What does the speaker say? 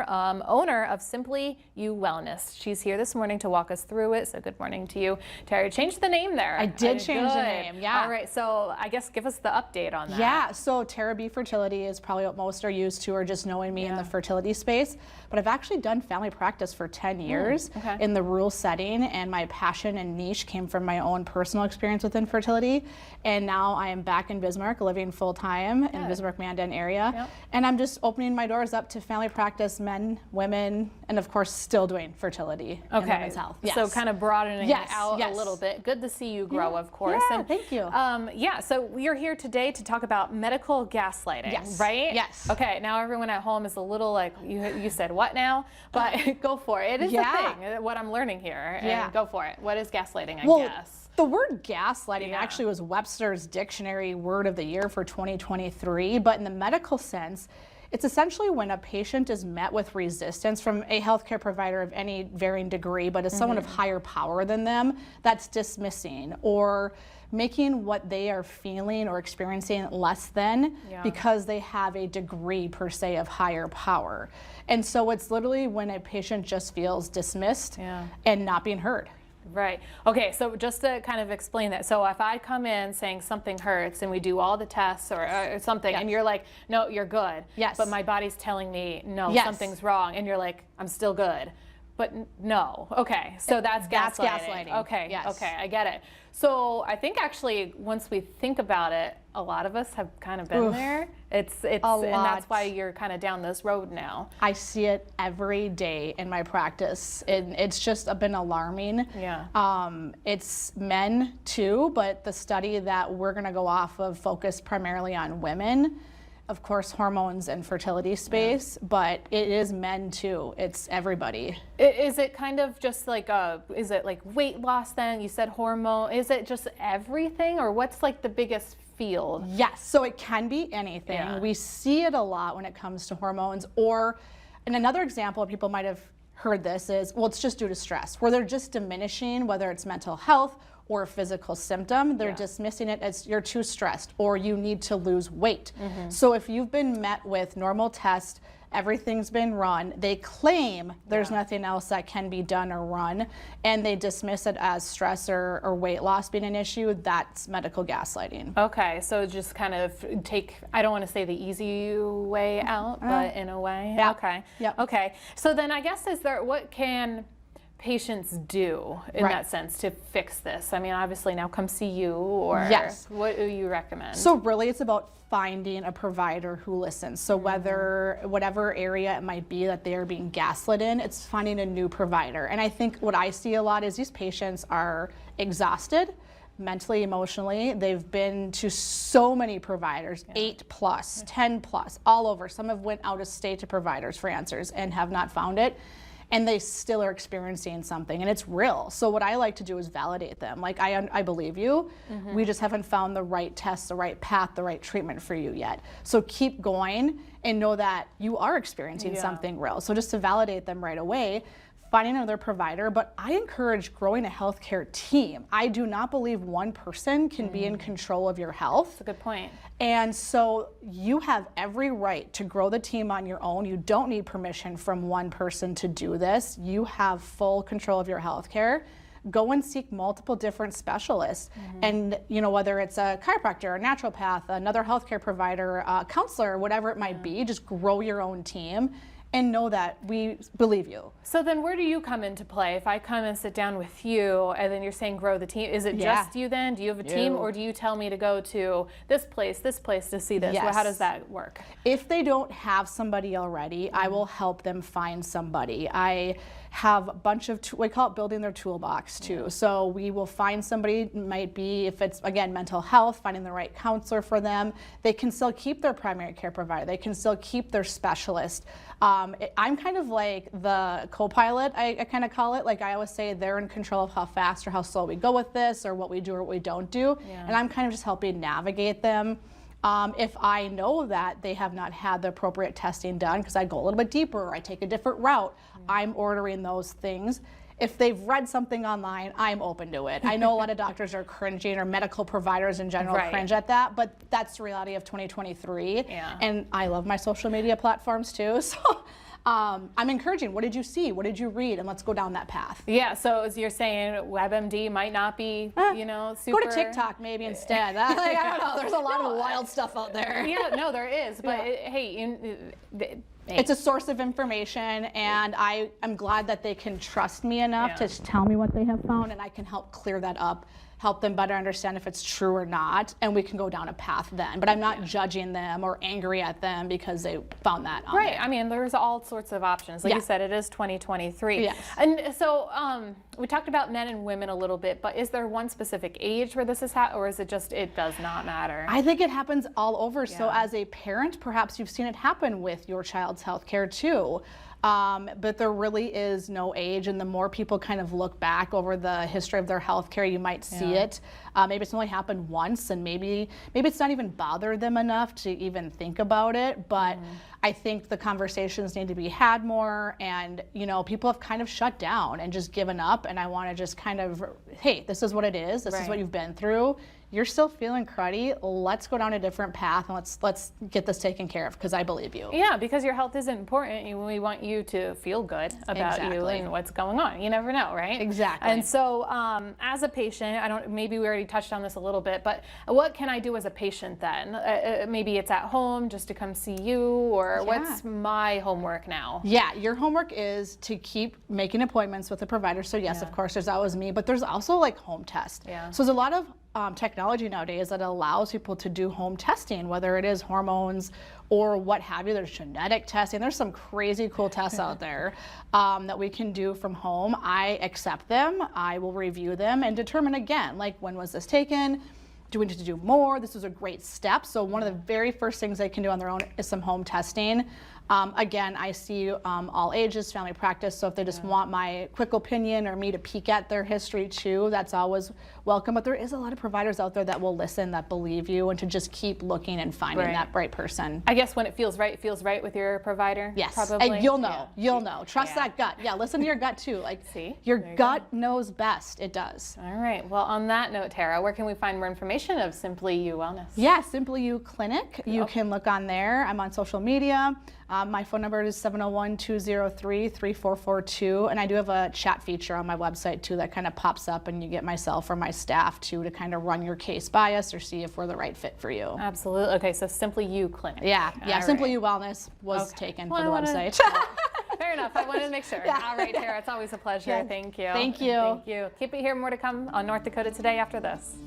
owner of Simply You Wellness. She's here this morning to walk us through it. So good morning to you, Terry. Changed the name there. I did change the name, yeah. All right, so I guess give us the update on that. Yeah, so Tara B Fertility is probably what most are used to, or just knowing me in the fertility space. But I've actually done family practice for 10 years in the rural setting, and my passion and niche came from my own personal experience with infertility. And now I am back in Bismarck, living full-time in Bismarck, Mandan area. And I'm just opening my doors up to family practice, men, women, and of course still doing fertility and women's health. So kind of broadening it out a little bit. Good to see you grow, of course. Yeah, thank you. Yeah, so we're here today to talk about medical gaslighting, right? Yes. Okay, now everyone at home is a little like, you said what now? But go for it. It is a thing, what I'm learning here. And go for it. What is gaslighting, I guess? The word gaslighting actually was Webster's Dictionary Word of the Year for 2023, but in the medical sense, it's essentially when a patient is met with resistance from a healthcare provider of any varying degree, but as someone of higher power than them, that's dismissing or making what they are feeling or experiencing less than because they have a degree per se of higher power. And so it's literally when a patient just feels dismissed and not being heard. Right. Okay, so just to kind of explain that. So if I come in saying something hurts and we do all the tests or something and you're like, no, you're good. Yes. But my body's telling me, no, something's wrong. And you're like, I'm still good. But no. Okay, so that's gaslighting. Okay, okay, I get it. So I think actually once we think about it, a lot of us have kind of been there. And that's why you're kind of down this road now. I see it every day in my practice, and it's just been alarming. It's men too, but the study that we're going to go off of focused primarily on women. Of course, hormones and fertility space, but it is men too. It's everybody. Is it kind of just like is it like weight loss then? You said hormone. Is it just everything, or what's like the biggest field? Yes, so it can be anything. We see it a lot when it comes to hormones, and another example people might have heard this is, well, it's just due to stress, where they're just diminishing, whether it's mental health or a physical symptom, they're dismissing it as you're too stressed or you need to lose weight. So if you've been met with normal tests, everything's been run, they claim there's nothing else that can be done or run, and they dismiss it as stress or weight loss being an issue, that's medical gaslighting. Okay, so just kind of I don't want to say the easy way out, but in a way. Okay. Okay. So then I guess what can patients do in that sense to fix this? I mean, obviously now come see you, or what do you recommend? So really it's about finding a provider who listens. So whatever area it might be that they're being gaslit in, it's finding a new provider. And I think what I see a lot is these patients are exhausted mentally, emotionally. They've been to so many providers, 8+, 10+, all over. Some have went out of state to providers for answers and have not found it. And they still are experiencing something, and it's real. So what I like to do is validate them. Like, I believe you. We just haven't found the right test, the right path, the right treatment for you yet. So keep going and know that you are experiencing something real. So just to validate them right away, finding another provider, but I encourage growing a healthcare team. I do not believe one person can be in control of your health. That's a good point. And so you have every right to grow the team on your own. You don't need permission from one person to do this. You have full control of your healthcare. Go and seek multiple different specialists. And whether it's a chiropractor, a naturopath, another healthcare provider, a counselor, whatever it might be, just grow your own team and know that we believe you. So then where do you come into play? If I come and sit down with you and then you're saying grow the team, is it just you then? Do you have a team, or do you tell me to go to this place to see this? Well, how does that work? If they don't have somebody already, I will help them find somebody. I have a bunch of, we call it building their toolbox too. So we will find somebody, might be, if it's again mental health, finding the right counselor for them. They can still keep their primary care provider. They can still keep their specialist. I'm kind of like the co-pilot, I kind of call it. Like I always say, they're in control of how fast or how slow we go with this, or what we do or what we don't do. And I'm kind of just helping navigate them. If I know that they have not had the appropriate testing done, because I go a little bit deeper or I take a different route, I'm ordering those things. If they've read something online, I'm open to it. I know a lot of doctors are cringing, or medical providers in general cringe at that, but that's the reality of 2023. And I love my social media platforms too. So I'm encouraging, what did you see? What did you read? And let's go down that path. Yeah, so as you're saying, WebMD might not be, super... Go to TikTok maybe instead. I don't know, there's a lot of wild stuff out there. Yeah, no, there is, but it's a source of information, and I'm glad that they can trust me enough to tell me what they have found, and I can help clear that up, help them better understand if it's true or not, and we can go down a path then. But I'm not judging them or angry at them because they found that on there. I mean, there's all sorts of options. Like you said, it is 2023. Yes. And so we talked about men and women a little bit, but is there one specific age where this is or is it just, it does not matter? I think it happens all over. Yeah. So as a parent, perhaps you've seen it happen with your child's health care too. But there really is no age, and the more people kind of look back over the history of their healthcare, you might see it. Maybe it's only happened once, and maybe it's not even bothered them enough to even think about it. But I think the conversations need to be had more, and people have kind of shut down and just given up. And I want to just kind of, hey, this is what it is. This is what you've been through. You're still feeling cruddy. Let's go down a different path, and let's get this taken care of, because I believe you. Yeah, because your health is important. We want you to feel good about you and what's going on. You never know, right? Exactly. And so, as a patient, maybe we already touched on this a little bit, but what can I do as a patient then? Maybe it's at home just to come see you, or what's my homework now? Yeah, your homework is to keep making appointments with a provider. So yes, of course, there's always me, but there's also like home tests. Yeah. So there's a lot of technology nowadays that allows people to do home testing, whether it is hormones or what have you. There's genetic testing. There's some crazy cool tests out there that we can do from home. I accept them. I will review them and determine again, like, when was this taken? Do we need to do more? This was a great step. So one of the very first things they can do on their own is some home testing. Again, I see all ages, family practice, so if they just want my quick opinion or me to peek at their history too, that's always welcome. But there is a lot of providers out there that will listen, that believe you, and to just keep looking and finding that right person. I guess when it feels right with your provider? Yes, probably. And you'll know. You'll know. Trust that gut. Yeah, listen to your gut too. Like, your gut knows best. It does. All right. Well, on that note, Tara, where can we find more information of Simply You Wellness? Yeah, Simply You Clinic. You can look on there. I'm on social media. My phone number is 701-203-3442, and I do have a chat feature on my website too that kind of pops up, and you get myself or my staff too to kind of run your case by us or see if we're the right fit for you. Absolutely. Okay, so Simply You Clinic. Yeah, Simply You Wellness was taken for the website. Fair enough. I wanted to make sure. All right, Tara, it's always a pleasure. Thank you. Thank you. Thank you. Keep it here. More to come on North Dakota Today after this.